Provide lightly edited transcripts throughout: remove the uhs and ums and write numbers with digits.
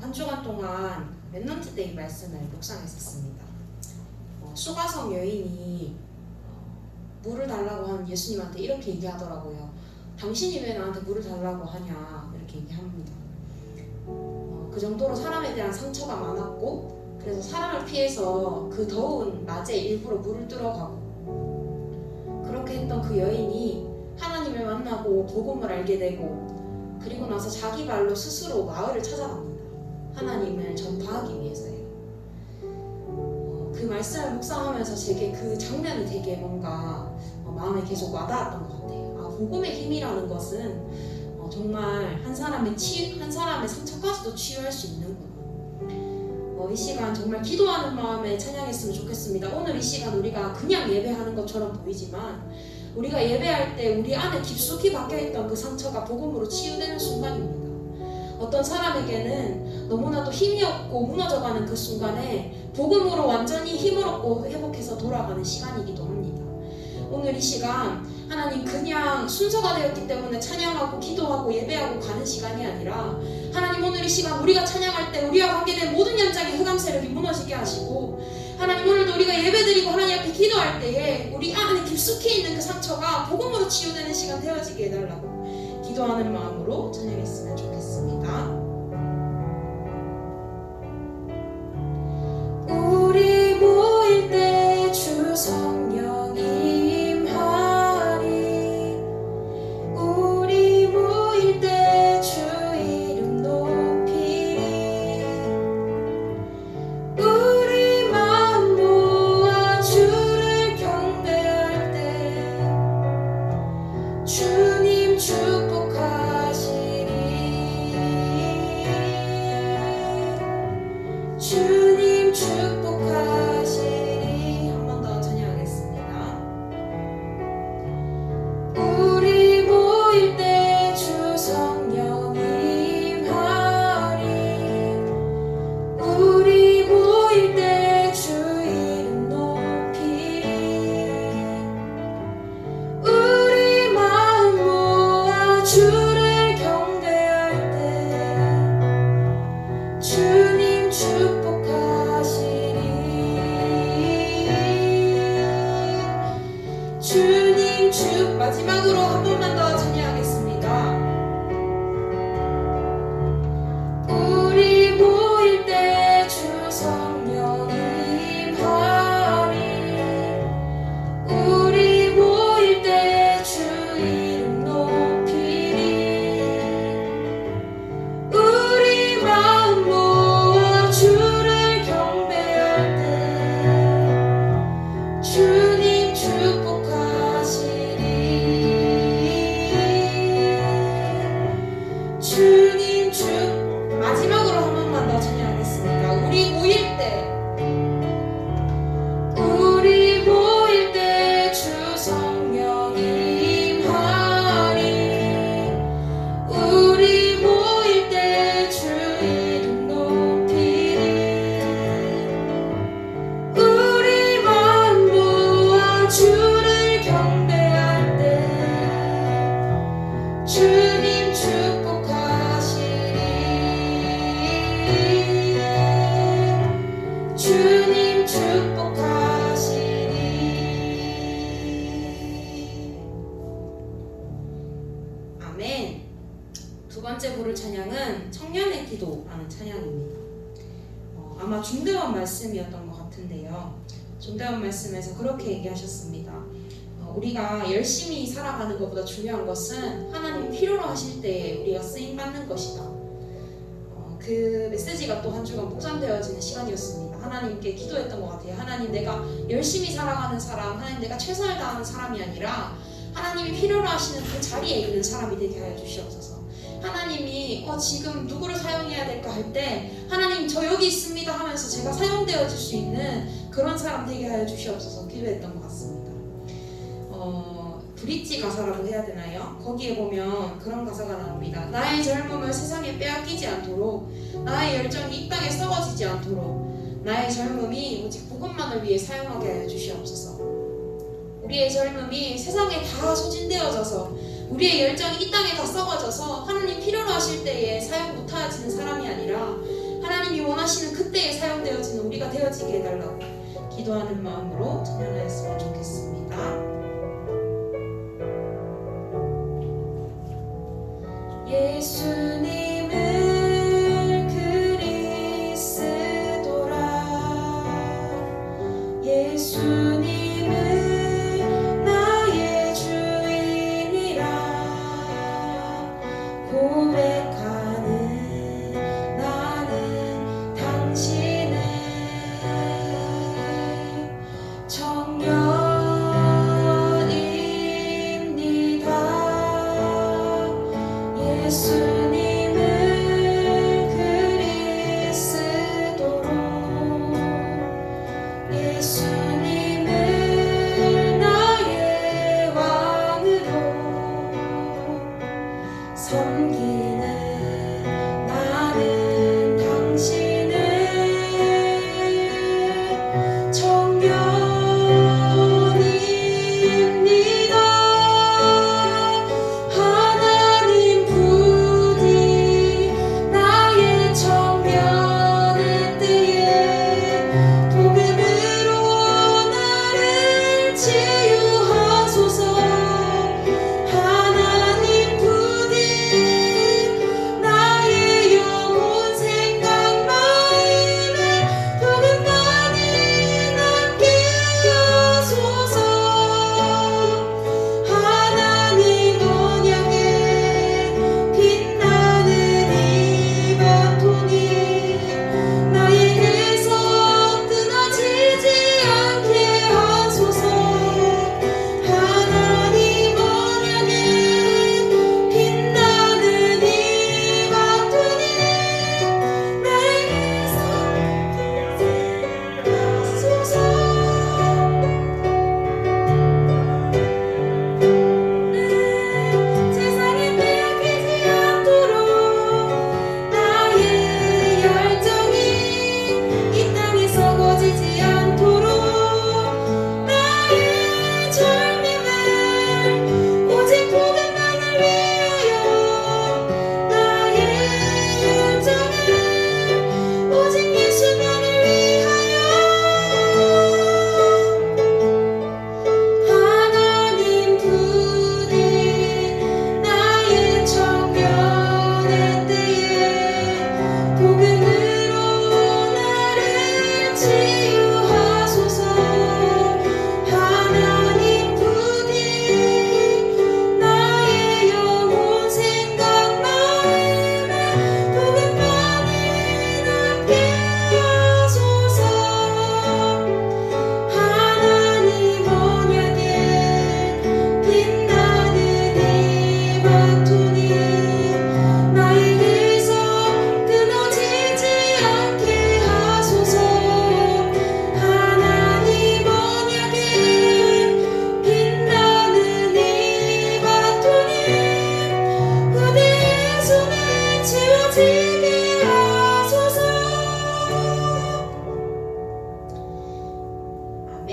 한 주간 동안 랩넌트데이 말씀을 묵상했었습니다. 수가성 여인이 물을 달라고 하는 예수님한테 이렇게 얘기하더라고요. 당신이 왜 나한테 물을 달라고 하냐 이렇게 얘기합니다. 그 정도로 사람에 대한 상처가 많았고, 그래서 사람을 피해서 그 더운 낮에 일부러 물을 뚫어가고, 그렇게 했던 그 여인이 하나님을 만나고 복음을 알게 되고, 그리고 나서 자기 발로 스스로 마을을 찾아갑니다. 하나님을 전파하기 위해서요. 그 말씀을 묵상하면서 제게 그 장면이 되게 뭔가 마음에 계속 와닿았던 것 같아요. 복음의 힘이라는 것은 정말 한 사람의 상처까지도 치유할 수 있는구나. 이 시간 정말 기도하는 마음에 찬양했으면 좋겠습니다. 오늘 이 시간 우리가 그냥 예배하는 것처럼 보이지만, 우리가 예배할 때 우리 안에 깊숙이 박혀있던 그 상처가 복음으로 치유되는 순간입니다. 어떤 사람에게는 너무나도 힘이 없고 무너져가는 그 순간에 복음으로 완전히 힘을 얻고 회복해서 돌아가는 시간이기도 합니다. 오늘 이 시간 하나님 그냥 순서가 되었기 때문에 찬양하고 기도하고 예배하고 가는 시간이 아니라, 하나님 오늘 이 시간 우리가 찬양할 때 우리와 관계된 모든 연장의 흑암 세력이 무너지게 하시고, 하나님 오늘도 우리가 예배드리고 하나님 앞에 기도할 때에 우리 안에 깊숙이 있는 그 상처가 복음으로 치유되는 시간 되어지게 해달라고 기도하는 마음으로 찬양했으면 좋겠습니다. 우리 모일 때 주 성령 임하리, 우리 모일 때 주 이름 높이리, 우리 마음 모아 주를 경배할 때 주님 축복하시리, 주님 축복하시리. 한 번 더 찬양하겠습니다. 우리 모일 때 주 성령 임하리, 우리 모일 때 주 이름 높이리, 우리 마음 모아 주를 경배할 때 주님 축복하시리, 주님 마지막으로 한 번만 더 찬양하겠습니다. 우리 모일 때 주 성령 임하리, 우리 모일 때 주 이름 높이리, 우리 마음 모아 주를 경배할 때 주님 축복하시리, 주님 마지막으로 한 번만 더 찬양하겠습니다. 우리 모일 때, 우리 모일 때 주 성령 임하리, 우리 모일 때 주 이름 높이리, 우리 마음 모아 주를 경배할 때 주님 축복하시리, 주님 축복하시리. 아멘. 두 번째 부를 찬양은 청년의 기도라는 찬양입니다. 아마 중대원 말씀이었던 것 같은데요. 중대원 말씀에서 그렇게 얘기하셨습니다. 우리가 열심히 살아가는 것보다 중요한 것은 하나님 필요로 하실 때에 우리가 쓰임받는 것이다. 그 메시지가 또 한 주간 묵상되어지는 시간이었습니다. 하나님께 기도했던 것 같아요. 하나님, 내가 열심히 살아가는 사람, 하나님 내가 최선을 다하는 사람이 아니라 하나님이 필요로 하시는 그 자리에 있는 사람이 되게 하여 주시옵소서. 하나님이 지금 누구를 사용해야 될까 할 때 하나님 저 여기 있습니다 하면서 제가 사용되어질 수 있는 그런 사람 되게 하여 주시옵소서 기도했던 것 같습니다. 브릿지 가사라고 해야 되나요? 거기에 보면 그런 가사가 나옵니다. 나의 젊음을 세상에 빼앗기지 않도록, 나의 열정이 이 땅에 썩어지지 않도록 나의 젊음이 오직 복음만을 위해 사용하게 하여 주시옵소서. 우리의 젊음이 세상에 다 소진되어져서 우리의 열정이 이 땅에 다 썩어져서 하나님 필요로 하실 때에 사용 못하지는 사람이 아니라 하나님이 원하시는 그때에 사용되어지는 우리가 되어지게 해달라고 기도하는 마음으로 찬양하였으면 좋겠습니다. 예수님을 그리스도라 예수님을 나의 주인이라 고백하는 나는 당신의 청년입니다. 예수님을 그리스도로 예수님을 나의 왕으로 섬기는 나는 당신의 청년입니다. 하나님 부디 나의 청년의 때에 복음으로 나를 치유하소서. 하나님 부디 나의 영혼 생각 마음에 복음만이 남게 하소서. 하나님 언약에 빛나는 이 바톤이 나에게서 끊어지지 않게 하소서. 하나님 언약에 빛나는 이 바톤이 나에게서 끊어지지 하소서. 세상에 빼앗기지 않도록 나의 열정이 이 땅에 썩어지지 않도록 나의 젊음을 오직 복음만을 위하여 나의 열정을 오직 예수만을 위하여 하나님 부디 나의 청년의 때에 복음으로 나를 치유하소서. 하나님 부디 나의 영혼 생각 마음에 복음만이 남게 하소서. 하나님 언약에 빛나는 이 바톤이 나에게서 끊어지지 않게 하소서. 하나님 언약에 빛나는 이 바톤이 그대의 손에 채워지게 하소서. 아멘.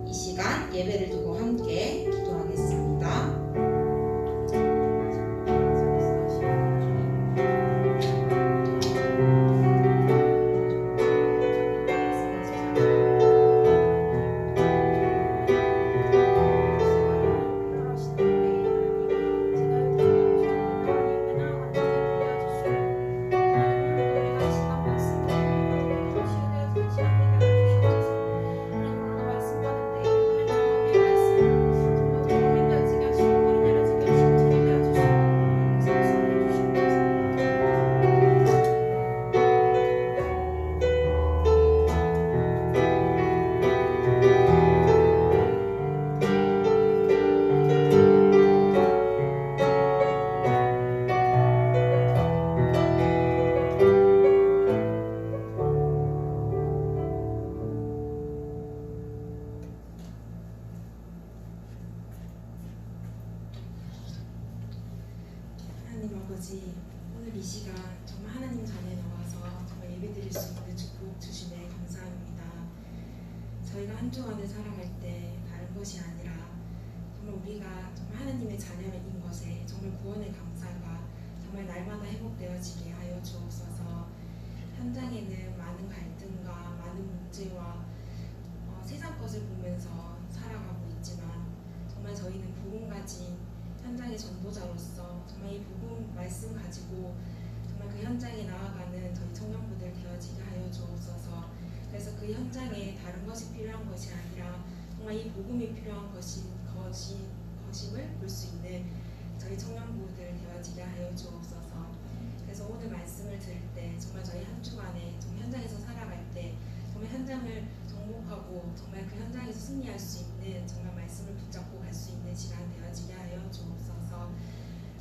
이 시간 예배를 두고 함께 기도하겠습니다. 하나님 아버지, 오늘 이 시간 정말 하나님 전에 나와서 정말 예배드릴 수 있는 축복 주시네 감사합니다. 저희가 한 주간을 살아갈 때 다른 것이 아니라 정말 우리가 정말 하나님의 자녀인 것에 정말 구원의 감사가 정말 날마다 회복되어지게 하여 주옵소서. 현장에 그 현장에 다른 것이 필요한 것이 아니라 정말 이 복음이 필요한 것임을 볼 수 있는 저희 청년부들 되어지게 하여 주옵소서. 그래서 오늘 말씀을 들을 때 정말 저희 한 주간에 정말 현장에서 살아갈 때 정말 현장을 정복하고 정말 그 현장에서 승리할 수 있는 정말 말씀을 붙잡고 갈 수 있는 시간 되어지게 하여 주옵소서.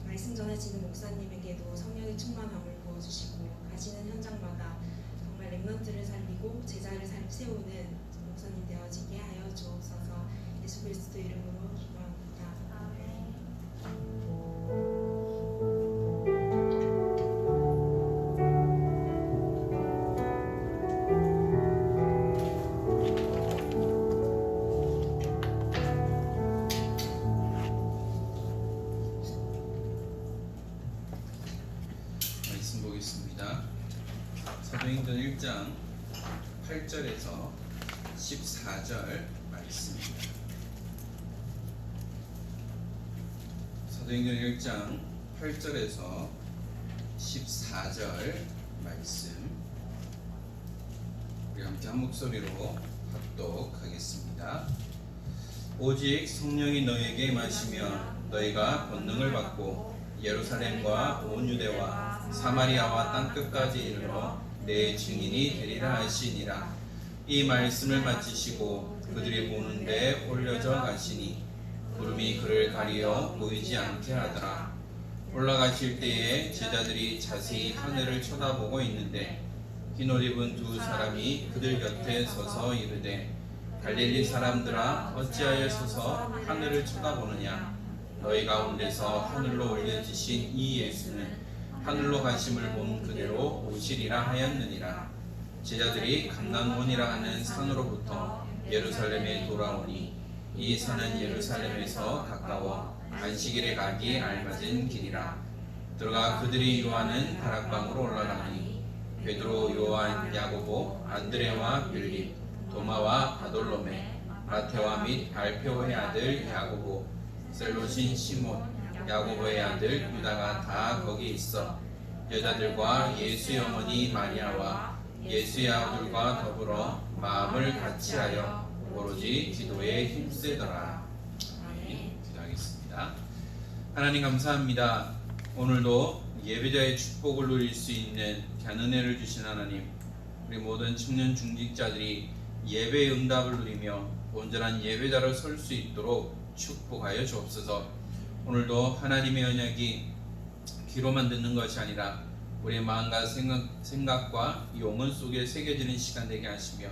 말씀 전해지는 목사님에게도 성령의 충만함을 부어주시고 가시는 현장마다 정말 렘넌트를 살리고 제자를 세우는 목사님 되어지게 하여 주옵소서. 예수 그리스도 이름으로 기도합니다. 말씀 보겠습니다. 사도행전 1장 8절에서 14절 말씀입니다. 사도행전 1장 8절에서 14절 말씀 우리 함께 한 목소리로 합독하겠습니다. 오직 성령이 너희에게 임하시며 너희가 권능을 받고 예루살렘과 온 유대와 사마리아와 땅끝까지 이르러 내 증인이 되리라 하시니라. 이 말씀을 마치시고 그들이 보는 데 올려져 가시니 구름이 그를 가리어 보이지 않게 하더라. 올라가실 때에 제자들이 자세히 하늘을 쳐다보고 있는데 흰옷 입은 두 사람이 그들 곁에 서서 이르되 갈릴리 사람들아 어찌하여 서서 하늘을 쳐다보느냐. 너희 가운데서 하늘로 올려지신 이 예수는 하늘로 가심을 본 그대로 오시리라 하였느니라. 제자들이 감람원이라 하는 산으로부터 예루살렘에 돌아오니 이 산은 예루살렘에서 가까워 안식일에 가기 알맞은 길이라. 들어가 그들이 요하는 다락방으로 올라가니 베드로, 요한, 야고보, 안드레와 빌립, 도마와 바돌로메, 마테와 및 알페오의 아들 야고보, 셀롯인 시몬, 야고보의 아들 유다가 다 거기 있어 여자들과 예수의 어머니 마리아와 예수의 아들과 더불어 마음을 같이하여 오로지 기도에 힘쓰더라. 아멘. 기도하겠습니다. 하나님 감사합니다. 오늘도 예배자의 축복을 누릴 수 있는 귀한 은혜를 주신 하나님, 우리 모든 청년 중직자들이 예배의 응답을 누리며 온전한 예배자로 설 수 있도록 축복하여 주옵소서. 오늘도 하나님의 언약이 귀로만 듣는 것이 아니라 우리의 마음과 생각과 영혼 속에 새겨지는 시간 되게 하시며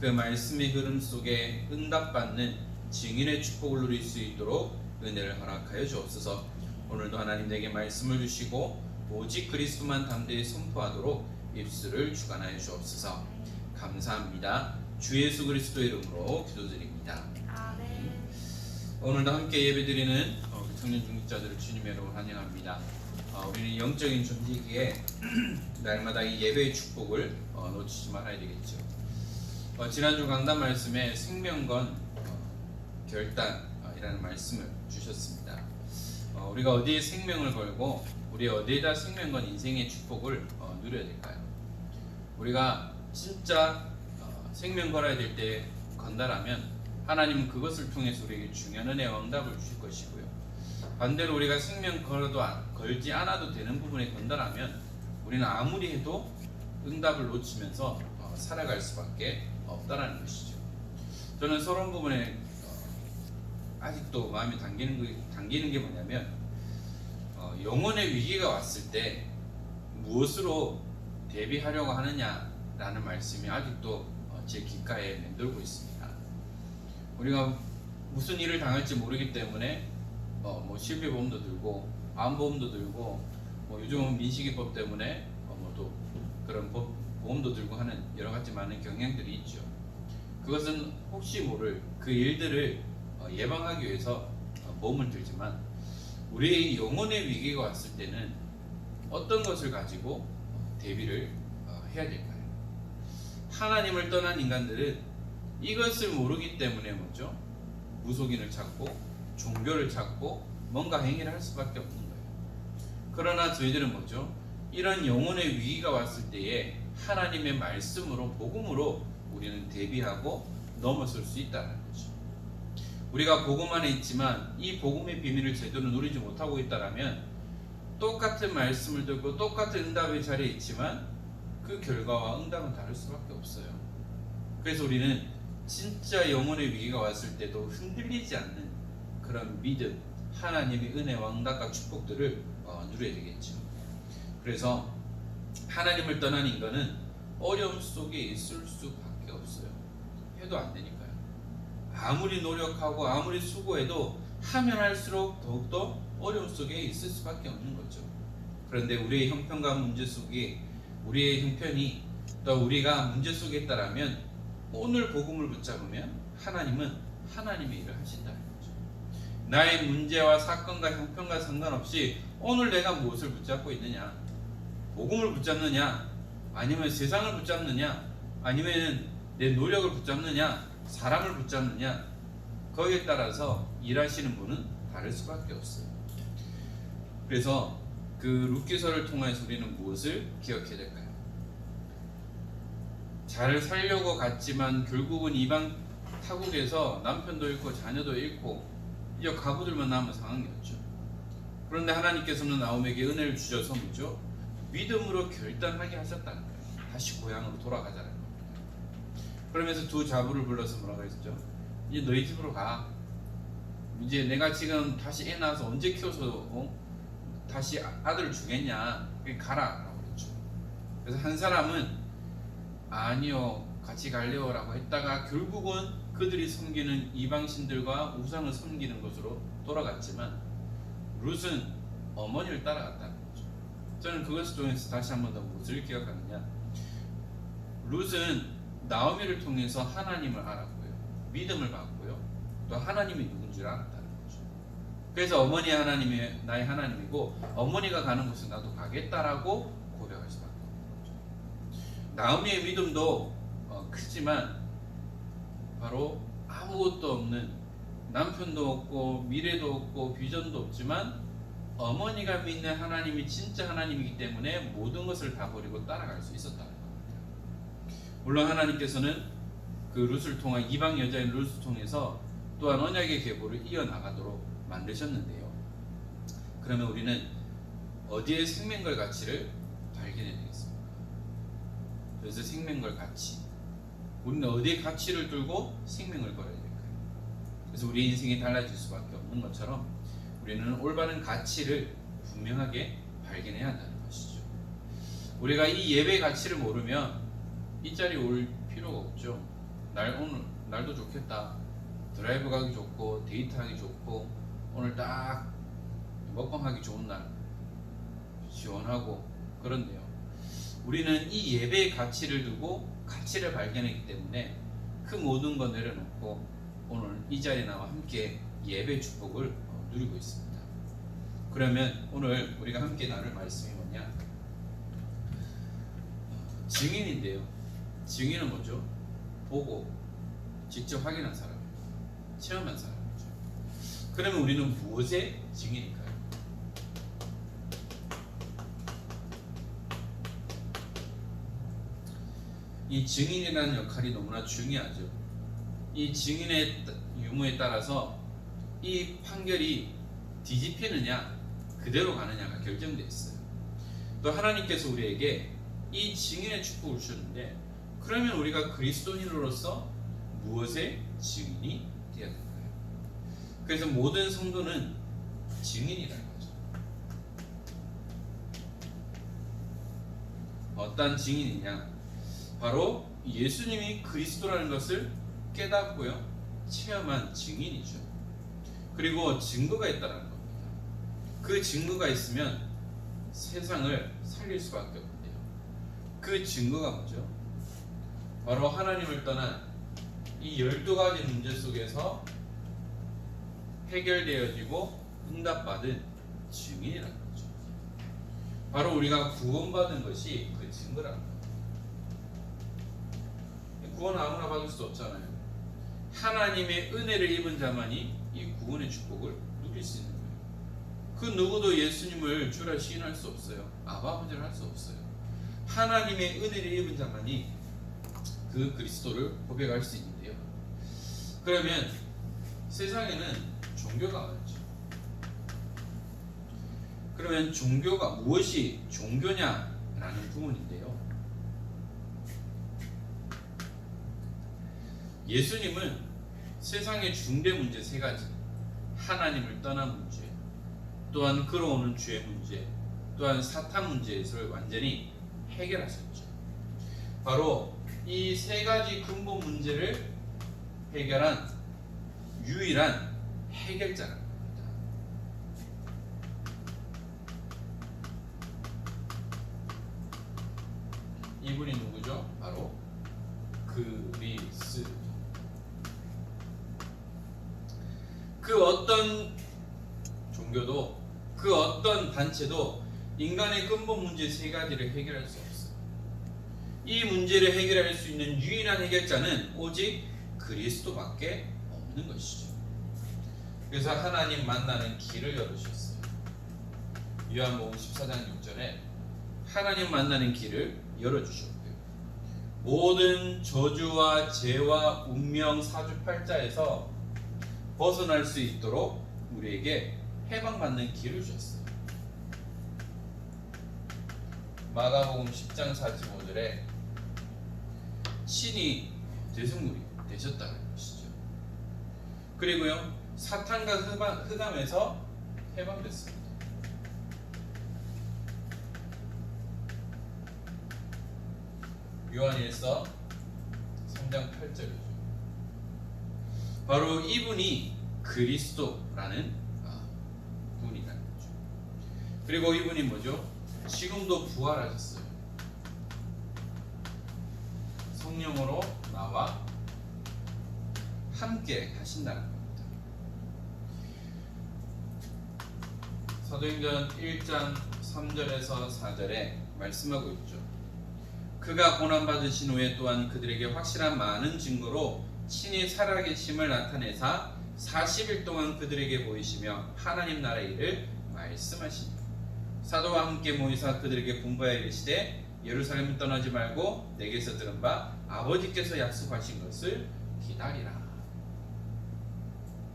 그 말씀의 흐름 속에 응답받는 증인의 축복을 누릴 수 있도록 은혜를 허락하여 주옵소서. 오늘도 하나님 내게 말씀을 주시고 오직 그리스도만 담대히 선포하도록 입술을 주관하여 주옵소서. 감사합니다. 주 예수 그리스도 이름으로 기도드립니다. 오늘도 함께 예배드리는 청년 중직자들을 주님의 이름으로 환영합니다. 우리는 영적인 존재이기에 날마다 이 예배의 축복을 놓치지 말아야 되겠죠. 지난주 강단 말씀에 생명건 결단이라는 말씀을 주셨습니다. 우리가 어디에 생명을 걸고 우리 어디에다 생명건 인생의 축복을 누려야 될까요? 우리가 진짜 생명 걸어야 될 때 건다라면 하나님은 그것을 통해서 우리에게 중요한 은혜와 응답을 주실 것이고요. 반대로 우리가 생명 걸지 않아도 되는 부분에 건다라면 우리는 아무리 해도 응답을 놓치면서 살아갈 수밖에 없다라는 것이죠. 저는 서론 부분에 아직도 마음이 당기는 게 뭐냐면 영혼의 위기가 왔을 때 무엇으로 대비하려고 하느냐라는 말씀이 아직도 제 귓가에 맴돌고 있습니다. 우리가 무슨 일을 당할지 모르기 때문에 실비보험도 들고 암보험도 들고 요즘은 민식이법 때문에 또 그런 보험도 들고 하는 여러 가지 많은 경향들이 있죠. 그것은 혹시 모를 그 일들을 예방하기 위해서 보험을 들지만 우리의 영혼의 위기가 왔을 때는 어떤 것을 가지고 대비를 해야 될까요? 하나님을 떠난 인간들은 이것을 모르기 때문에 뭐죠? 무속인을 찾고 종교를 찾고 뭔가 행위를 할 수밖에 없는 거예요. 그러나 저희들은 뭐죠? 이런 영혼의 위기가 왔을 때에 하나님의 말씀으로 복음으로 우리는 대비하고 넘어설 수 있다는 거죠. 우리가 복음 안에 있지만 이 복음의 비밀을 제대로 누리지 못하고 있다라면 똑같은 말씀을 듣고 똑같은 응답의 자리에 있지만 그 결과와 응답은 다를 수밖에 없어요. 그래서 우리는 진짜 영혼의 위기가 왔을 때도 흔들리지 않는 그런 믿음, 하나님의 은혜와 응답과 축복들을 누려야 되겠죠. 그래서 하나님을 떠난 인간은 어려움 속에 있을 수밖에 없어요. 해도 안 되니까요. 아무리 노력하고 아무리 수고해도 하면 할수록 더욱더 어려움 속에 있을 수밖에 없는 거죠. 그런데 우리의 형편과 문제 속에 우리의 형편이 또 우리가 문제 속에 있다라면 오늘 복음을 붙잡으면 하나님은 하나님의 일을 하신다는 거죠. 나의 문제와 사건과 형편과 상관없이 오늘 내가 무엇을 붙잡고 있느냐, 복음을 붙잡느냐, 아니면 세상을 붙잡느냐, 아니면 내 노력을 붙잡느냐, 사람을 붙잡느냐, 거기에 따라서 일하시는 분은 다를 수밖에 없어요. 그래서 그 룻기서를 통해서 우리는 무엇을 기억해야 될까요? 잘 살려고 갔지만 결국은 이방 타국에서 남편도 잃고 자녀도 잃고 이제 가부들만 남은 상황이었죠. 그런데 하나님께서는 나옴에게 은혜를 주셔서 뭐죠? 믿음으로 결단하게 하셨다는 거예요. 다시 고향으로 돌아가자는 겁니다. 그러면서 두 자부를 불러서 뭐라고 했죠? 이제 너희 집으로 가. 이제 내가 지금 다시 애 낳아서 언제 키워서 다시 아들을 주겠냐? 가라 라고 그랬죠. 그래서 한 사람은 아니요 같이 갈래요 라고 했다가 결국은 그들이 섬기는 이방신들과 우상을 섬기는 것으로 돌아갔지만 룻은 어머니를 따라갔다는 거죠. 저는 그것을 통해서 다시 한 번 더 무엇을 기억하느냐, 룻은 나오미를 통해서 하나님을 알았고요, 믿음을 받고요, 또 하나님이 누군지를 알았다는 거죠. 그래서 어머니 하나님이 나의 하나님이고 어머니가 가는 곳에 나도 가겠다라고 고백할 수밖에 없는 거죠. 나오미의 믿음도 크지만 바로 아무것도 없는, 남편도 없고 미래도 없고 비전도 없지만 어머니가 믿는 하나님이 진짜 하나님이기 때문에 모든 것을 다 버리고 따라갈 수 있었다는 겁니다. 물론 하나님께서는 그 룻을 통한 이방 여자인 룻을 통해서 또한 언약의 계보를 이어나가도록 만드셨는데요. 그러면 우리는 어디에 생명과 가치를 발견해야 되겠습니까? 그래서 생명과 가치, 우리는 어디에 가치를 두고 생명을 걸어야 될까요? 그래서 우리 인생이 달라질 수밖에 없는 것처럼 우리는 올바른 가치를 분명하게 발견해야 한다는 것이죠. 우리가 이 예배의 가치를 모르면 이 자리에 올 필요가 없죠. 오늘 날도 좋겠다, 드라이브 가기 좋고 데이트하기 좋고 오늘 딱 먹방하기 좋은 날, 시원하고. 그런데요, 우리는 이 예배의 가치를 두고 가치를 발견했기 때문에 그 모든 거 내려놓고 오늘 이 자리에 나와 함께 예배 축복을 누리고 있습니다. 그러면 오늘 우리가 함께 나눌 말씀이 뭐냐? 증인인데요. 증인은 뭐죠? 보고 직접 확인한 사람입니다. 체험한 사람이죠. 그러면 우리는 무엇의 증인일까요? 이 증인이라는 역할이 너무나 중요하죠. 이 증인의 유무에 따라서 이 판결이 뒤집히느냐 그대로 가느냐가 결정되어 있어요. 또 하나님께서 우리에게 이 증인의 축복을 주셨는데, 그러면 우리가 그리스도인으로서 무엇의 증인이 되어야 될까요? 그래서 모든 성도는 증인이라는 거죠. 어떤 증인이냐? 바로 예수님이 그리스도라는 것을 깨닫고요, 체험한 증인이죠. 그리고 증거가 있다는 겁니다. 그 증거가 있으면 세상을 살릴 수밖에 없는데요. 그 증거가 뭐죠? 바로 하나님을 떠난 이 12가지 문제 속에서 해결되어지고 응답받은 증인이라는 거죠. 바로 우리가 구원받은 것이 그 증거라는 겁니다. 구원 아무나 받을 수 없잖아요. 하나님의 은혜를 입은 자만이 이 구원의 축복을 누릴 수 있는 거예요. 그 누구도 예수님을 주라 시인할 수 없어요. 아버지를 할 수 없어요. 하나님의 은혜를 입은 자만이 그 그리스도를 고백할 수 있는데요. 그러면 세상에는 종교가 많죠. 그러면 종교가 무엇이 종교냐라는 부분인데요. 예수님은 세상의 중대 문제 세 가지, 하나님을 떠난 문제, 또한 끌어오는 죄 문제, 또한 사탄 문제를 완전히 해결하셨죠. 바로 이 세 가지 근본 문제를 해결한 유일한 해결자라는 겁니다. 이분이 누구죠? 바로 그리스도. 그 어떤 종교도, 그 어떤 단체도 인간의 근본 문제 세 가지를 해결할 수 없어요. 이 문제를 해결할 수 있는 유일한 해결자는 오직 그리스도밖에 없는 것이죠. 그래서 하나님 만나는 길을 열어주셨어요. 요한복음 14장 6절에 하나님 만나는 길을 열어주셨고요. 모든 저주와 죄와 운명 사주팔자에서 벗어날 수 있도록 우리에게 해방받는 길을 주셨어요. 마가복음 10장 45절에 신이 대성물이 되셨다는 것이죠. 그리고요, 사탄과 흑암에서 해방됐습니다. 요한일서 3장 8절이죠. 바로 이분이 그리스도라는 분이라는 거죠. 그리고 이분이 뭐죠? 지금도 부활하셨어요. 성령으로 나와 함께 하신다는 겁니다. 사도행전 1장 3절에서 4절에 말씀하고 있죠. 그가 고난받으신 후에 또한 그들에게 확실한 많은 증거로 친히 살아계심을 나타내사 40일 동안 그들에게 보이시며 하나님 나라의 일을 말씀하시니 사도와 함께 모이사 그들에게 분부하여 이르시되 예루살렘을 떠나지 말고 내게서 들은 바 아버지께서 약속하신 것을 기다리라.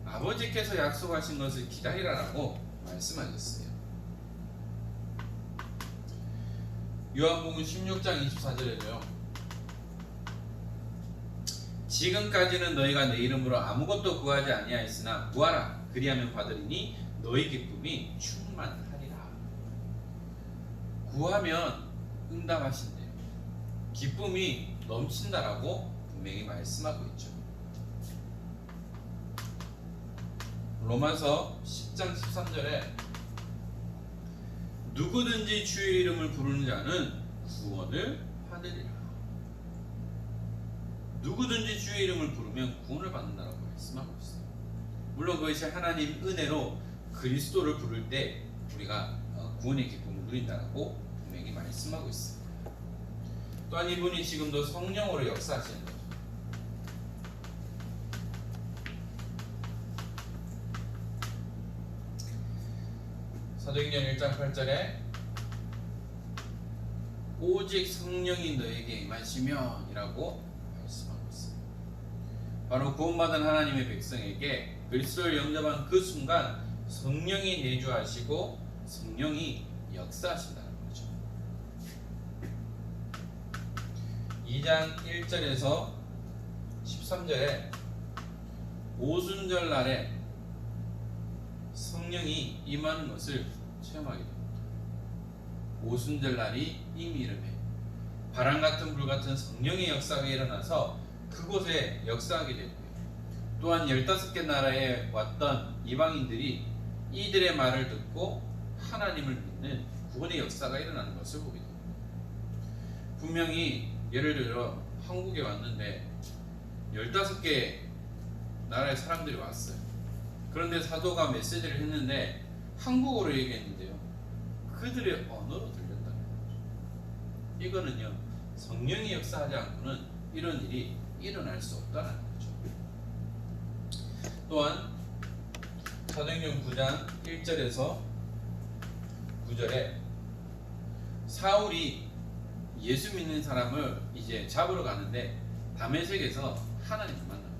아버지께서 약속하신 것을 기다리라라고 말씀하셨어요. 요한복음 16장 24절에도요. 지금까지는 너희가 내 이름으로 아무것도 구하지 아니하였으나 구하라. 그리하면 받으리니 너희 기쁨이 충만하리라. 구하면 응답하신대요. 기쁨이 넘친다라고 분명히 말씀하고 있죠. 로마서 10장 13절에 누구든지 주의 이름을 부르는 자는 구원을 받으리라. 누구든지 주의 이름을 부르면 구원을 받는다라고 말씀하고 있어요. 물론 그것이 하나님 은혜로 그리스도를 부를 때 우리가 구원의 기쁨을 누린다라고 분명히 말씀하고 있습니다. 또한 이분이 지금도 성령으로 역사하시는 거죠. 사도행전 1장 8절에 오직 성령이 너에게 임하시면 이라고 말씀하고 있습니다. 바로 구원받은 하나님의 백성에게 그리스도를 영접한 그 순간 성령이 내주하시고 성령이 역사하신다는 거죠. 2장 1절에서 13절에 오순절 날에 성령이 임하는 것을 체험하게 됩니다. 오순절 날이 이미 이르매 바람 같은 불 같은 성령의 역사가 일어나서 그곳에 역사하게 되고요. 또한 15개 나라에 왔던 이방인들이 이들의 말을 듣고 하나님을 믿는 구원의 역사가 일어나는 것을 보게 됩니다. 분명히 예를 들어 한국에 왔는데 15개 나라의 사람들이 왔어요. 그런데 사도가 메시지를 했는데 한국어로 얘기했는데요. 그들의 언어로 들렸다는 거죠. 이거는요, 성령이 역사하지 않고는 이런 일이 일어날 수 없다는 거죠. 또한 사도행전 9장 1절에서 9절에 사울이 예수 믿는 사람을 이제 잡으러 가는데 다메섹에서 하나님을 만난 거예요.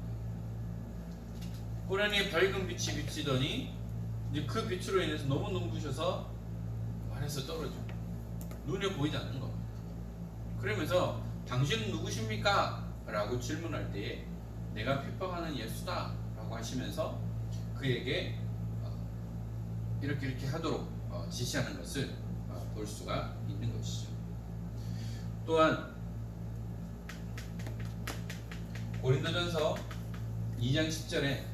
호련히 밝은 빛이 비치더니 이제 그 빛으로 인해서 너무 눈부셔서 안에서 떨어져 눈에 보이지 않는 겁니다. 그러면서 당신은 누구십니까? 라고 질문할 때에 내가 핍박하는 예수다 라고 하시면서 그에게 이렇게 하도록 지시하는 것을 볼 수가 있는 것이죠. 또한 고린도전서 2장 10절에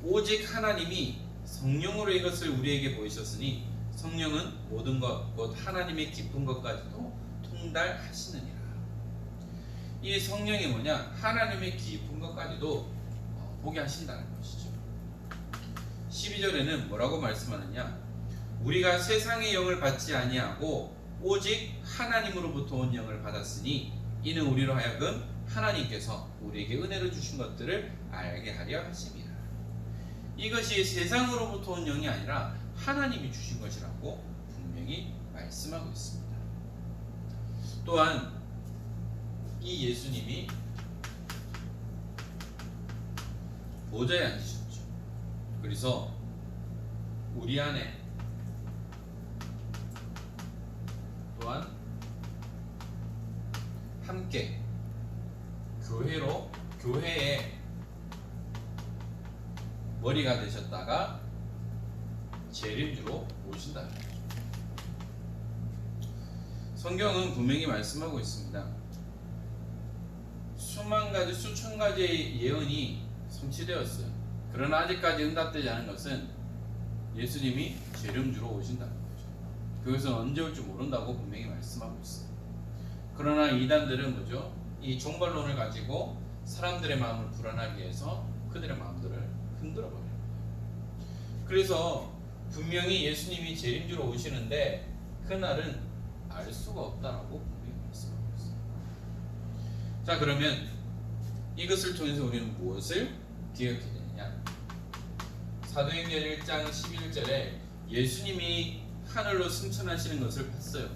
오직 하나님이 성령으로 이것을 우리에게 보이셨으니 성령은 모든 것 곧 하나님의 깊은 것까지도 통달하시느니라. 이 성령이 뭐냐? 하나님의 깊은 것까지도 보게 하신다는 것이죠. 12절에는 뭐라고 말씀하느냐? 우리가 세상의 영을 받지 아니하고 오직 하나님으로부터 온 영을 받았으니 이는 우리로 하여금 하나님께서 우리에게 은혜로 주신 것들을 알게 하려 하심이라. 이것이 세상으로부터 온 영이 아니라 하나님이 주신 것이라고 분명히 말씀하고 있습니다. 또한 이 예수님이 보좌에 앉으셨죠. 그래서 우리 안에 또한 함께 교회의 머리가 되셨다가 재림주로 오신다는 거죠. 성경은 분명히 말씀하고 있습니다. 수만 가지 수천 가지의 예언이 성취되었어요. 그러나 아직까지 응답되지 않은 것은 예수님이 재림주로 오신다는 거죠. 그것은 언제 올지 모른다고 분명히 말씀하고 있어요. 그러나 이단들은 뭐죠? 이 종말론을 가지고 사람들의 마음을 불안하게 해서 그들의 마음들을 흔들어 버려요. 그래서 분명히 예수님이 재림주로 오시는데 그날은 알 수가 없다라고 분명히 말씀하고 있어요. 자, 그러면 이것을 통해서 우리는 무엇을 기억해야 되느냐? 사도행전 1장 11절에 예수님이 하늘로 승천하시는 것을 봤어요.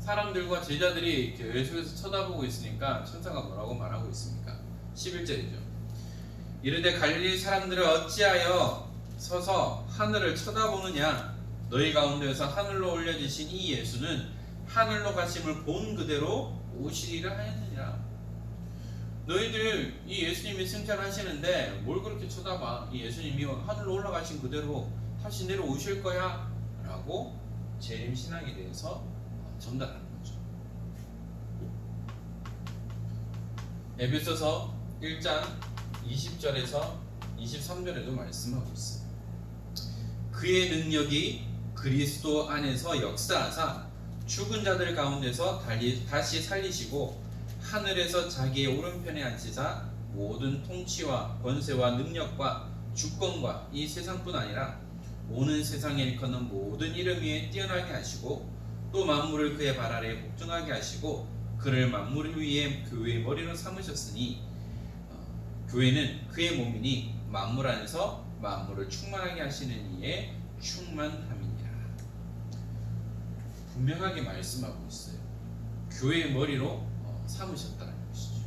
사람들과 제자들이 교회 속에서 쳐다보고 있으니까 천사가 뭐라고 말하고 있습니까? 11절이죠. 이르되 갈릴리 사람들을 어찌하여 서서 하늘을 쳐다보느냐? 너희 가운데에서 하늘로 올려지신 이 예수는 하늘로 가심을 본 그대로 오시리라 하였느니라. 너희들 이 예수님이 승천하시는데 뭘 그렇게 쳐다봐? 이 예수님이 하늘로 올라가신 그대로 다시 내려오실 거야 라고 재림신학에 대해서 전달하는 거죠. 에베소서 1장 20절에서 23절에도 말씀하고 있어요. 그의 능력이 그리스도 안에서 역사하사 죽은 자들 가운데서 다시 살리시고 하늘에서 자기의 오른편에 앉히사 모든 통치와 권세와 능력과 주권과 이 세상뿐 아니라 오는 세상에 일컫는 모든 이름 위에 뛰어나게 하시고 또 만물을 그의 발 아래에 복종하게 하시고 그를 만물 위에 교회의 머리로 삼으셨으니 교회는 그의 몸이니 만물 안에서 만물을 충만하게 하시는 이의 충만함이니라. 분명하게 말씀하고 있어요. 교회의 머리로 삼으셨다는 것이죠.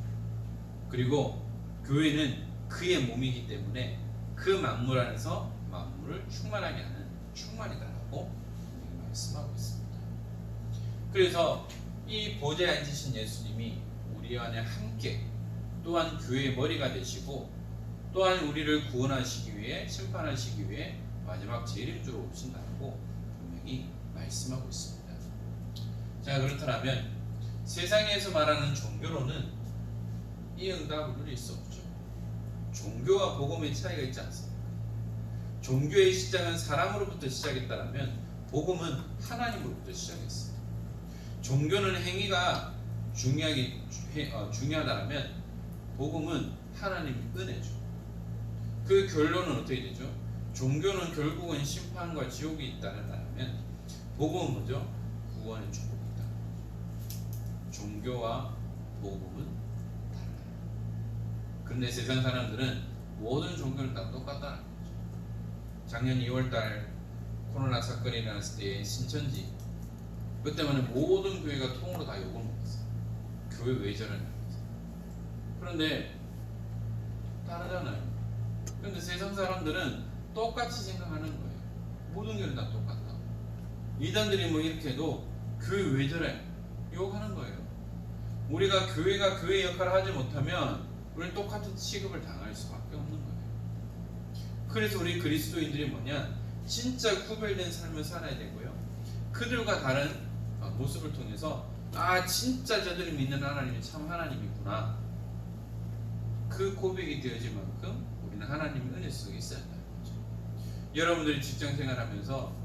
그리고 교회는 그의 몸이기 때문에 그 만물 안에서 만물을 충만하게 하는 충만이다라고 말씀하고 있습니다. 그래서 이 보좌에 앉으신 예수님이 우리 안에 함께 또한 교회의 머리가 되시고 또한 우리를 구원하시기 위해 심판하시기 위해 마지막 재림주로 오신다고 분명히 말씀하고 있습니다. 자, 그렇다면 세상에서 말하는 종교로는 이 응답을 누릴 수 없죠. 종교와 복음의 차이가 있지 않습니까? 종교의 시작은 사람으로부터 시작했다면 복음은 하나님으로부터 시작했습니다. 종교는 행위가 중요하다면 복음은 하나님의 은혜죠. 그 결론은 어떻게 되죠? 종교는 결국은 심판과 지옥이 있다면 복음은 뭐죠? 구원의 축복이 있다. 종교와 복음은 달라요. 그런데 세상 사람들은 모든 종교는 다 똑같다는 거죠. 작년 2월달 코로나 사건이 일어났을 때 신천지 그때만에 모든 교회가 통으로 다 욕을 먹었어요. 교회 왜 저러냐면서. 그런데 다르잖아요. 그런데 세상 사람들은 똑같이 생각하는 거예요. 모든 교회는 다 똑같다. 이단들이 뭐 이렇게 해도 교회 왜 저래? 욕하는 거예요. 우리가 교회가 교회 역할을 하지 못하면 우리는 똑같은 취급을 당할 수밖에 없는 거예요. 그래서 우리 그리스도인들이 뭐냐? 진짜 구별된 삶을 살아야 되고요. 그들과 다른 모습을 통해서 진짜 저들이 믿는 하나님이 참 하나님이구나. 그 고백이 되어질 만큼 우리는 하나님의 은혜 속에 있어야 한다는 거죠. 여러분들이 직장생활하면서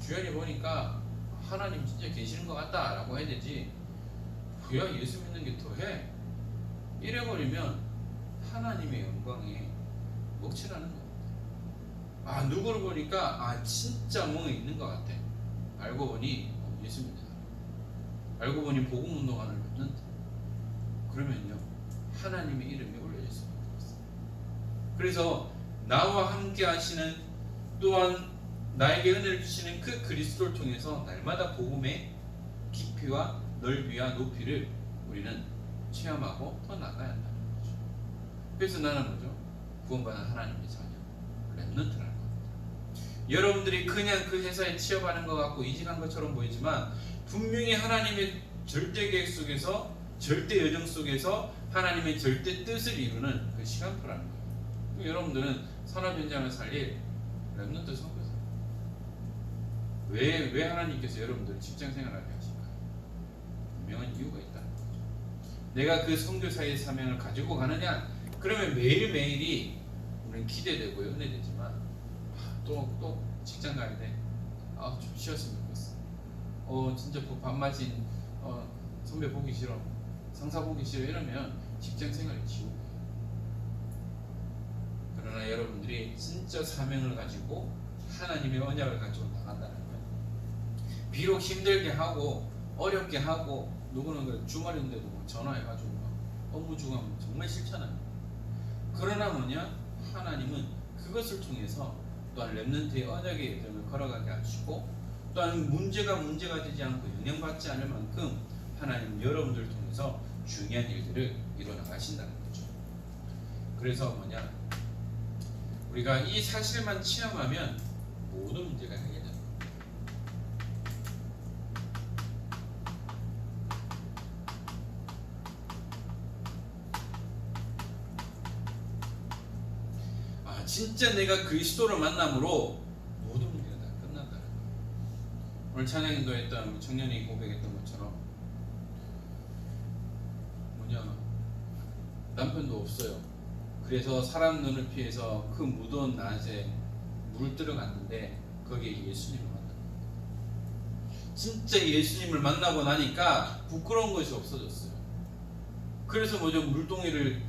주연이 보니까 하나님 진짜 계시는 것 같다 라고 해야 되지, 뭐야 예수 믿는 게 더해? 이래버리면 하나님의 영광에 먹칠하는 겁니다. 누구를 보니까 진짜 뭔가 있는 것 같아. 알고 보니 예수 믿는 사람, 알고 보니 복음 운동하는 랩런트. 그러면요 하나님의 이름이 올려질 수밖에 없어요. 그래서 나와 함께 하시는, 또한 나에게 은혜를 주시는 그 그리스도를 통해서 날마다 복음의 깊이와 넓이와 높이를 우리는 체험하고 더 나가야 한다는 거죠. 그래서 나는 뭐죠? 구원받은 하나님의 자녀, 랩런트라는 겁니다. 여러분들이 그냥 그 회사에 취업하는 것 같고 이직한 것처럼 보이지만 분명히 하나님의 절대 계획 속에서, 절대 여정 속에서 하나님의 절대 뜻을 이루는 그 시간표라는 거예요. 여러분들은 산업 현장을 살릴 랩런트 선교사. 왜 하나님께서 여러분들을 직장 생활하게 하실까요? 분명한 이유가 있다는 거죠. 내가 그 선교사의 사명을 가지고 가느냐? 그러면 매일매일이 우리는 기대되고 은혜되지만 또 직장 가야 돼. 좀 쉬었으면 좋겠어. 진짜 밥 마신 선배 보기 싫어, 상사 보기 싫어, 이러면 직장 생활이 지옥이에요. 그러나 여러분들이 진짜 사명을 가지고 하나님의 언약을 가지고 나간다는 거예요. 비록 힘들게 하고 어렵게 하고, 누구는 주말인데도 전화해가지고 업무 주가면 정말 싫잖아요. 그러나 뭐냐? 하나님은 그것을 통해서 또한 렘넌트의 언약의 여정을 걸어가게 하시고, 또한 문제가 되지 않고 영향받지 않을 만큼 하나님은 여러분들을 통해서 중요한 일들을 이뤄나가신다는 거죠. 그래서 뭐냐? 우리가 이 사실만 체험하면 모든 문제가 해결됩니다. 진짜 내가 그리스도를 만남으로 모든 문제가 다 끝난다는 거예요. 오늘 찬양인도 했던 우리 청년이 고백했던 것처럼 남편도 없어요. 그래서 사람 눈을 피해서 그 무더운 낮에 물을 들어갔는데 거기에 예수님을 만났어요. 진짜 예수님을 만나고 나니까 부끄러운 것이 없어졌어요. 그래서 물동이를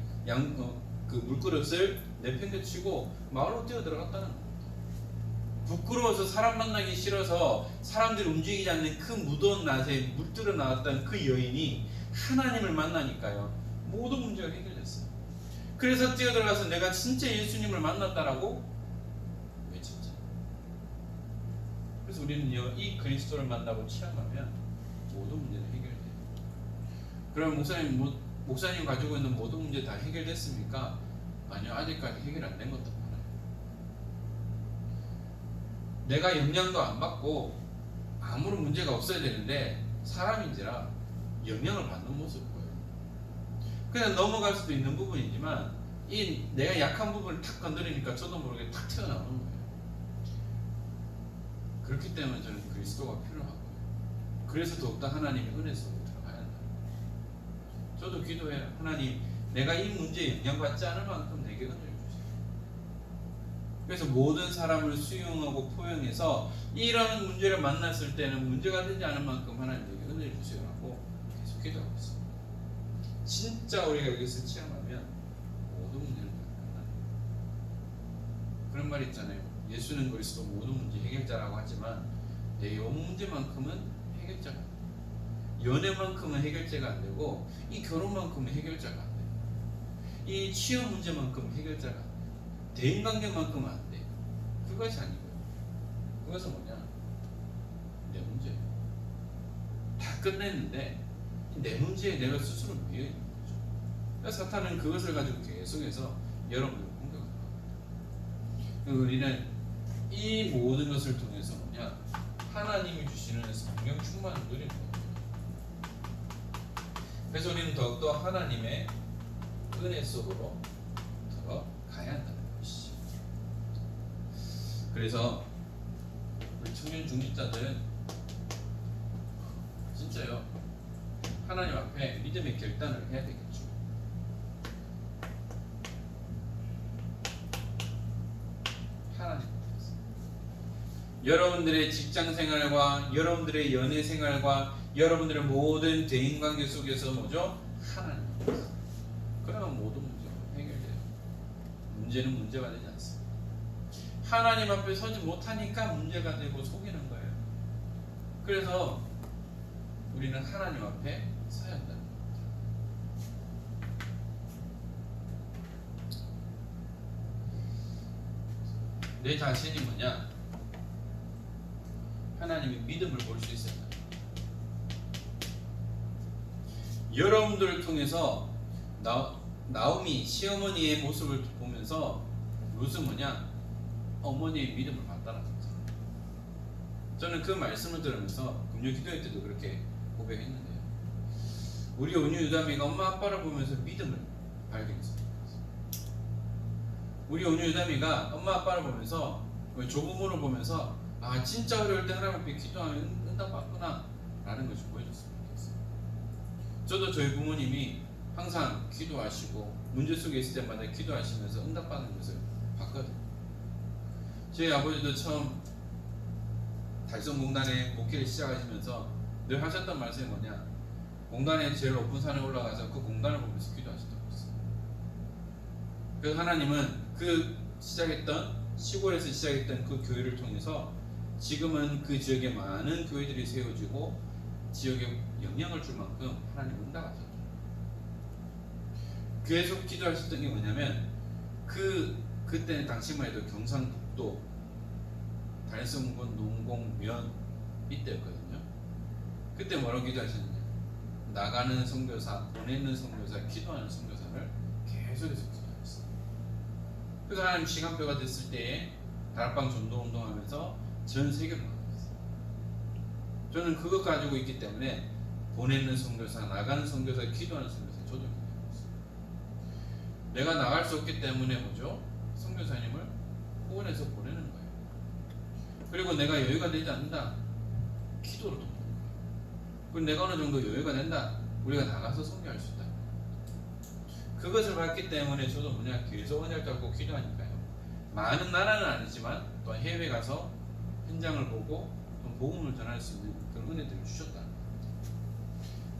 그 물그릇을 내팽개치고 마을로 뛰어 들어갔다는 겁니다. 부끄러워서 사람 만나기 싫어서 사람들이 움직이지 않는 그 무더운 낮에 물들어 나왔던 그 여인이 하나님을 만나니까요 모든 문제가 해결됐어요. 그래서 뛰어 들어가서 내가 진짜 예수님을 만났다라고 외쳤죠. 그래서 우리는요 이 그리스도를 만나고 체험하면 모든 문제는 해결돼요. 그럼 목사님 가지고 있는 모든 문제 다 해결됐습니까? 아니요, 아직까지 해결 안 된 것도 많아요. 내가 영향도 안 받고 아무런 문제가 없어야 되는데 사람인지라 영향을 받는 모습을 보여요. 그냥 넘어갈 수도 있는 부분이지만 이 내가 약한 부분을 탁 건드리니까 저도 모르게 탁 튀어나오는 거예요. 그렇기 때문에 저는 그리스도가 필요하고요. 그래서 더욱더 하나님의 은혜 속에 들어가야 한다. 저도 기도해요. 하나님, 내가 이 문제에 영향받지 않을 만큼 내게 은혜를 주세요. 그래서 모든 사람을 수용하고 포용해서 이런 문제를 만났을 때는 문제가 되지 않을 만큼 하나님 내게 은혜를 주세요라고 계속 기도하고 있습니다. 진짜 우리가 여기서 체험하면 모든 문제를 해결한다. 그런 말 있잖아요. 예수는 그리스도 모든 문제 해결자라고 하지만 내 영 문제만큼은 해결자가 안 돼요. 연애만큼은 해결자가 안 되고 이 결혼만큼은 해결자가 안 돼요. 이 취업 문제만큼은 해결자가 안 돼요. 대인관계만큼은 안 돼요. 그것이 아니고요. 그것은 뭐냐? 내 문제예요. 다 끝냈는데 내 문제에 내가 스스로 미여 있는 거죠. 그러니까 사탄은 그것을 가지고 계속해서 여러분을 공격합니다. 우리는 이 모든 것을 통해서 뭐냐, 하나님이 주시는 성령 충만을 누리는 거예요. 그래서 우리는 더욱더 하나님의 은혜 속으로 들어가야 한다는 것이죠. 그래서 우리 청년 중직자들은 진짜요, 하나님 앞에 믿음의 결단을 해야 되겠죠. 하나님 앞에서 여러분들의 직장 생활과 여러분들의 연애 생활과 여러분들의 모든 대인 관계 속에서 뭐죠? 하나님 앞에서. 그러면 모든 문제가 해결돼요. 문제는 문제가 되지 않습니다. 하나님 앞에 서지 못하니까 문제가 되고 속이는 거예요. 그래서 우리는 하나님 앞에 서야 한다는 겁니다. 내 자신이 뭐냐? 하나님의 믿음을 볼 수 있어야 한다. 여러분들을 통해서 나오미 시어머니의 모습을 보면서 룻은 뭐냐? 어머니의 믿음을 봤다는 거죠. 저는 그 말씀을 들으면서 금요 기도회 때도 그렇게 고백했는데요. 우리 온유 유다미가 엄마 아빠를 보면서 믿음을 발견했습니다. 우리 온유 유다미가 엄마 아빠를 보면서 조부모를 보면서 아 진짜 어려울 때 하나님 앞에 기도하면 응답받구나 라는 것을 보여줬으면 좋겠어요. 저도 저희 부모님이 항상 기도하시고 문제 속에 있을 때마다 기도하시면서 응답받는 것을 봤거든요. 저희 아버지도 처음 달성공단에 목회를 시작하시면서 늘 하셨던 말씀이 뭐냐, 공단에 제일 높은 산에 올라가서 그 공단을 보면서 기도하셨다고 했어요. 그래서 하나님은 그 시골에서 시작했던 그 교회를 통해서 지금은 그 지역에 많은 교회들이 세워지고 지역에 영향을 줄 만큼 하나님 응답하셨죠. 계속 기도하셨던 게 뭐냐면 그때는 당시만 해도 경상북도 달성군 농공면 이때였거든요. 그때 뭐라고 기도하셨느냐, 나가는 선교사, 보내는 선교사, 기도하는 선교사를 계속해서 기도하셨어요. 그래서 하나님 시간표가 됐을 때에 다락방 전도 운동하면서 전 세계로 나갔어요. 저는 그것 가지고 있기 때문에 보내는 선교사, 나가는 선교사, 기도하는 선교사 저도 기도하고 있어요. 내가 나갈 수 없기 때문에 뭐죠? 선교사님을 후원해서 보내는 거예요. 그리고 내가 여유가 되지 않는다, 기도로 돕는 거예요. 그리고 내가 어느 정도 여유가 된다, 우리가 나가서 선교할 수 있다. 그것을 봤기 때문에 저도 뭐냐, 계속 은혜를 잡고 기도하니까요. 많은 나라는 아니지만 또 해외 가서 현장을 보고 또 복음을 전할 수 있는 그런 은혜들을 주셨다는 거예요.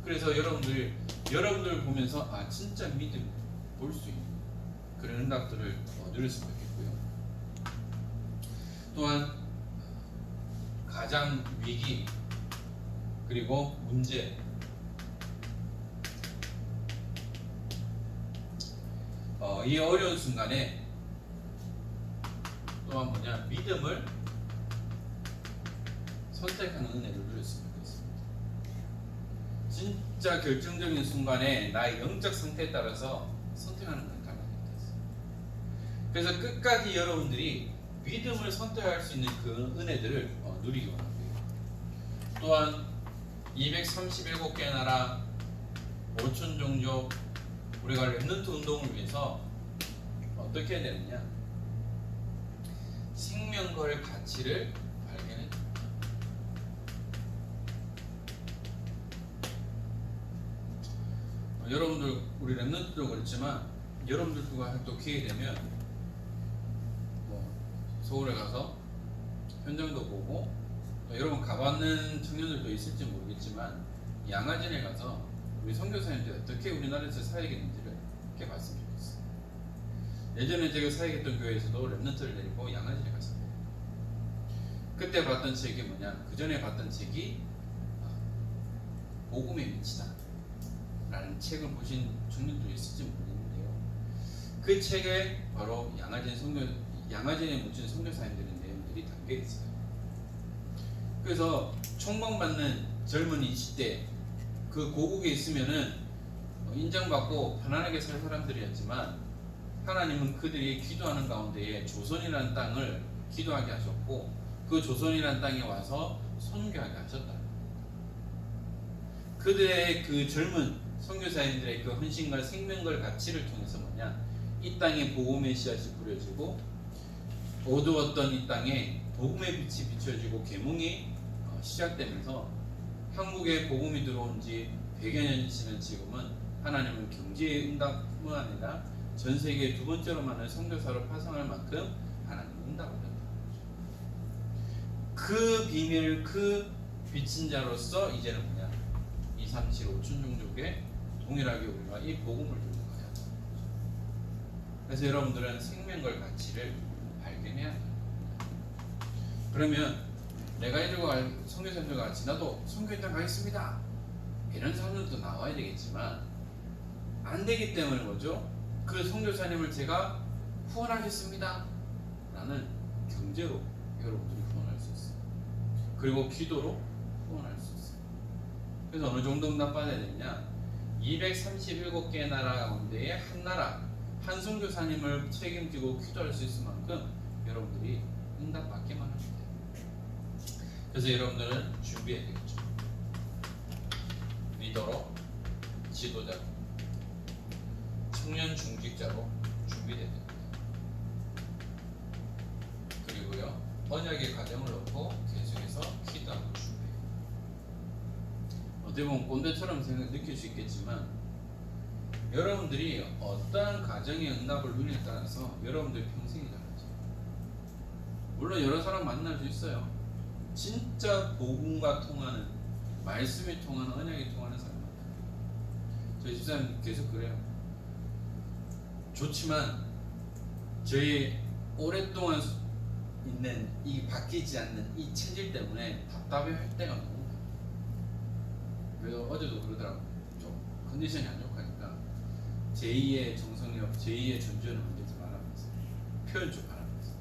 그래서 여러분들 보면서 아 진짜 믿음 볼 수 있는 그런 응답들을 누릴 수 있겠고요. 또한 가장 위기 그리고 문제, 이 어려운 순간에 또한 뭐냐, 믿음을 선택하는 은혜를 누렸으면 좋겠습니다. 진짜 결정적인 순간에 나의 영적 상태에 따라서 선택하는 건 달라졌어요. 그래서 끝까지 여러분들이 믿음을 선택할 수 있는 그 은혜들을 누리기 원합니다. 또한 237개의 나라 5천 종족 우리가 렘넌트 운동을 위해서 어떻게 해야 되느냐, 생명 걸 가치를 발견해 줍니다. 여러분들 우리 렘넌트도 그렇지만 여러분들과 또 기회 되면 서울에 가서 현장도 보고 여러분 가봤는 청년들도 있을지 모르겠지만 양화진에 가서 우리 선교사님들이 어떻게 우리나라에서 사역했는지를 이렇게 봤으면 좋겠어요. 예전에 제가 사역했던 교회에서도 렘넌트를 데리고 양화진에 갔습니다. 그때 봤던 책이 뭐냐, 그 전에 봤던 책이 복음의 미치다 라는 책을 보신 청년들이 있을지 모르겠는데요, 그 책에 바로 양화진에 묻힌 선교사님들의 내용들이 담겨 있어요. 그래서 총망받는 젊은 20대 그 고국에 있으면은 인정받고 편안하게 살 사람들이었지만 하나님은 그들이 기도하는 가운데에 조선이라는 땅을 기도하게 하셨고 그 조선이라는 땅에 와서 선교하게 하셨다. 그들의 그 젊은 선교사님들의 그 헌신과 생명과 가치를 통해서 뭐냐, 이 땅에 복음의 씨앗이 뿌려지고 어두웠던 이 땅에 복음의 빛이 비춰지고 계몽이 시작되면서 한국에 복음이 들어온 지 100여 년이 지난 지금은 하나님은 경제의 응답뿐 아니라 전 세계 두 번째로 많은 선교사로 파송할 만큼 하나님은 응답을 한다. 그 비밀, 그 비친 자로서 이제는 뭐냐, 2, 3, 7, 5천 종족에 동일하게 우리가 이 복음을 들고 가야 한다. 그래서 여러분들은 생명과 가치를 발견해야 한다. 그러면 내가 이러고 선교사님들과 같이 나도 선교 현장 가겠습니다, 이런 사람들도 나와야 되겠지만 안 되기 때문에 뭐죠? 그 선교사님을 제가 후원하겠습니다 라는 경제로 여러분들이 후원할 수 있어요. 그리고 기도로 후원할 수 있어요. 그래서 어느 정도 응답받아야 되냐, 237개의 나라 가운데에 한 나라, 한 선교사님을 책임지고 기도할 수 있을 만큼 여러분들이 응답받기만 하면 돼요. 그래서 여러분들은 준비해야 되겠죠. 리더로, 지도자로, 청년 중직자로 준비돼야 됩니다. 그리고요, 언약의 가정을 놓고 계속해서 기도하고 준비해요. 어떻게 보면 꼰대처럼 느낄 수 있겠지만 여러분들이 어떠한 가정의 응답을 누리에 따라서 여러분들 평생이 다르죠. 물론 여러 사람 만날 수 있어요. 진짜 복음과 통하는, 말씀이 통하는, 언약이 통하는 사람 만나요. 저희 집사님 계속 그래요. 좋지만 저희 오랫동안 있는 이 바뀌지 않는 이 체질 때문에 답답해 할 때가 너무 많아요. 그래서 어제도 그러더라고요. 좀 컨디션이 안 좋으니까 제2의 정성력, 제2의 전주는 만들지 말라면서 표현 좀 하라면서.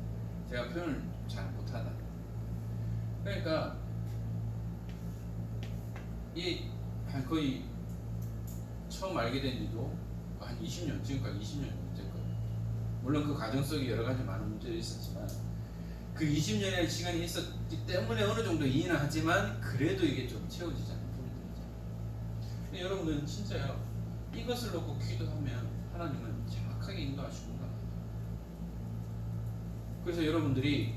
제가 표현을 잘 못하다. 그러니까 이 거의 처음 알게 된 지도 한 20년, 지금까지 20년 됐거든요. 물론 그 과정 속에 여러 가지 많은 문제들이 있었지만 그 20년의 시간이 있었기 때문에 어느 정도 이해는 하지만 그래도 이게 좀 채워지지 않는 부분들이죠. 여러분들은 진짜요, 이것을 놓고 기도하면 하나님은 정확하게 인도하시는 겁니다. 그래서 여러분들이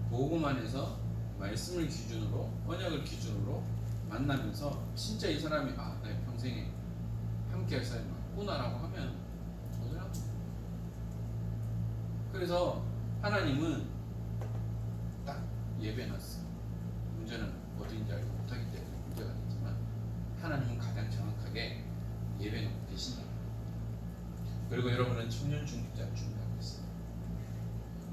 복음 안에서 말씀을 기준으로, 언약을 기준으로 만나면서 진짜 이 사람이 내 평생에 함께 할 사람이 맞구나라고 하면 도전합니다. 그래서 하나님은 딱 예배해놨어요. 문제는 어디인지 알고 못하기 때문에 문제가 되지만 하나님은 가장 정확하게 예배해놓고 계신다. 그리고 여러분은 청년 중직자를 준비하고 있어요.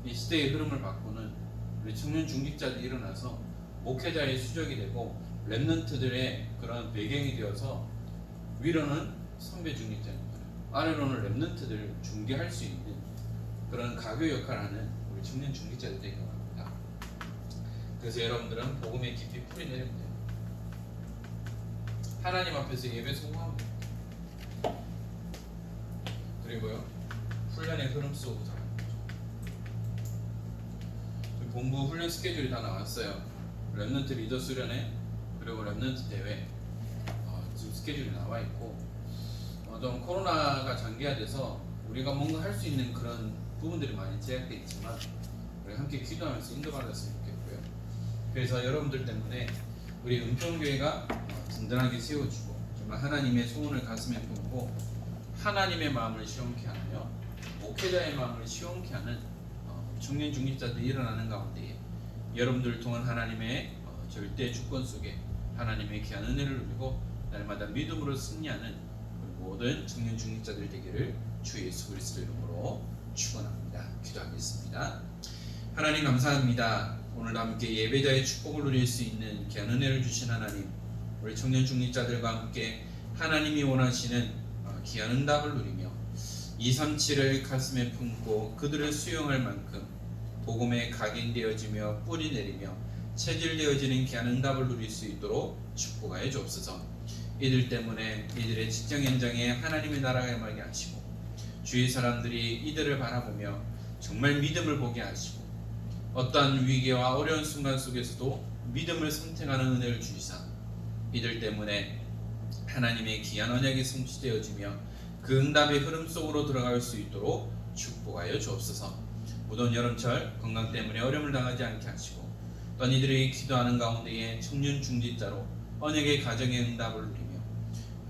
이 시대의 흐름을 바꾸는 우리 청년 중직자들이 일어나서 목회자의 수적이 되고 랩런트들의 그런 배경이 되어서 위로는 선배 중직자입니다. 아래로는 랩런트들을 중개할 수 있는 그런 가교 역할을 하는 우리 청년 중직자들 되기 원합니다. 그래서 여러분들은 복음의 깊이 뿌리 내리면 돼요. 하나님 앞에서 예배 성공하면 됩니다. 그리고요, 훈련의 흐름 속으로 들어가는 거죠. 본부 훈련 스케줄이 다 나왔어요. 랩런트 리더 수련회 그리고 랩런트 대회 지금 스케줄이 나와 있고, 좀 코로나가 장기화돼서 우리가 뭔가 할 수 있는 그런 부분들이 많이 제약되어 있지만 우리 함께 기도하면서 인도받았으면 좋겠고요. 그래서 여러분들 때문에 우리 은평교회가 든든하게 세워주고 정말 하나님의 소원을 가슴에 품고 하나님의 마음을 시원케 하며 목회자의 마음을 시원케 하는 청년 중직자들이 일어나는 가운데 여러분들을 통한 하나님의 절대 주권 속에 하나님의 귀한 은혜를 누리고 날마다 믿음으로 승리하는 모든 청년 중직자들 되기를 주 예수 그리스도 이름으로 축원합니다. 기도하겠습니다. 하나님 감사합니다. 오늘 함께 예배자의 축복을 누릴 수 있는 귀한 은혜를 주신 하나님, 우리 청년 중직자들과 함께 하나님이 원하시는 귀한 응답을 누리며 237을 가슴에 품고 그들을 수용할 만큼 복음에 각인되어지며 뿌리 내리며 체질되어지는 귀한 응답을 누릴 수 있도록 축복하여 주옵소서. 이들 때문에 이들의 직장 현장에 하나님의 나라가 임하게 하시고 주위 사람들이 이들을 바라보며 정말 믿음을 보게 하시고 어떠한 위기와 어려운 순간 속에서도 믿음을 선택하는 은혜를 주시사 이들 때문에 하나님의 귀한 언약이 성취되어지며 그 응답의 흐름 속으로 들어갈 수 있도록 축복하여 주옵소서. 무더운 여름철 건강 때문에 어려움을 당하지 않게 하시고 또한 이들이 기도하는 가운데에 청년 중직자로 언약의 가정의 응답을 누리며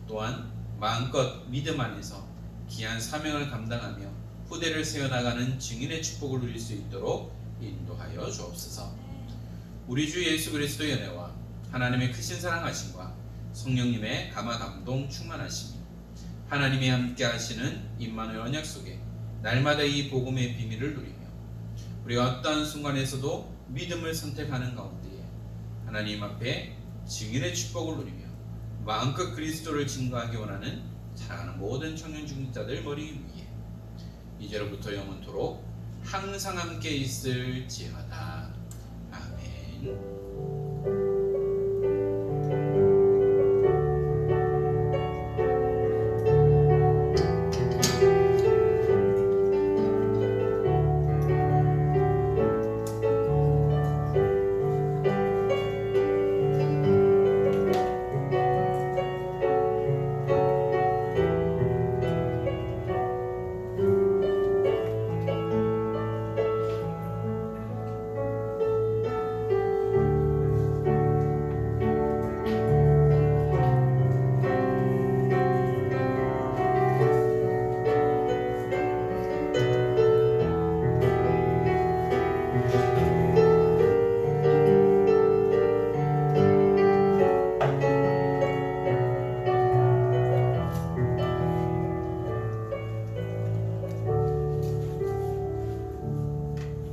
또한 마음껏 믿음 안에서 귀한 사명을 감당하며 후대를 세워나가는 증인의 축복을 누릴 수 있도록 인도하여 주옵소서. 우리 주 예수 그리스도의 은혜와 하나님의 크신 사랑하심과 성령님의 감화 감동 충만하심이 하나님이 함께 하시는 임마누엘 언약 속에 날마다 이 복음의 비밀을 누리며 우리가 어떠한 순간에서도 믿음을 선택하는 가운데에 하나님 앞에 증인의 축복을 누리며 마음껏 그리스도를 증거하기 원하는 사랑하는 모든 청년 중직자들 머리 위에 이제로부터 영원토록 항상 함께 있을지어다. 아멘.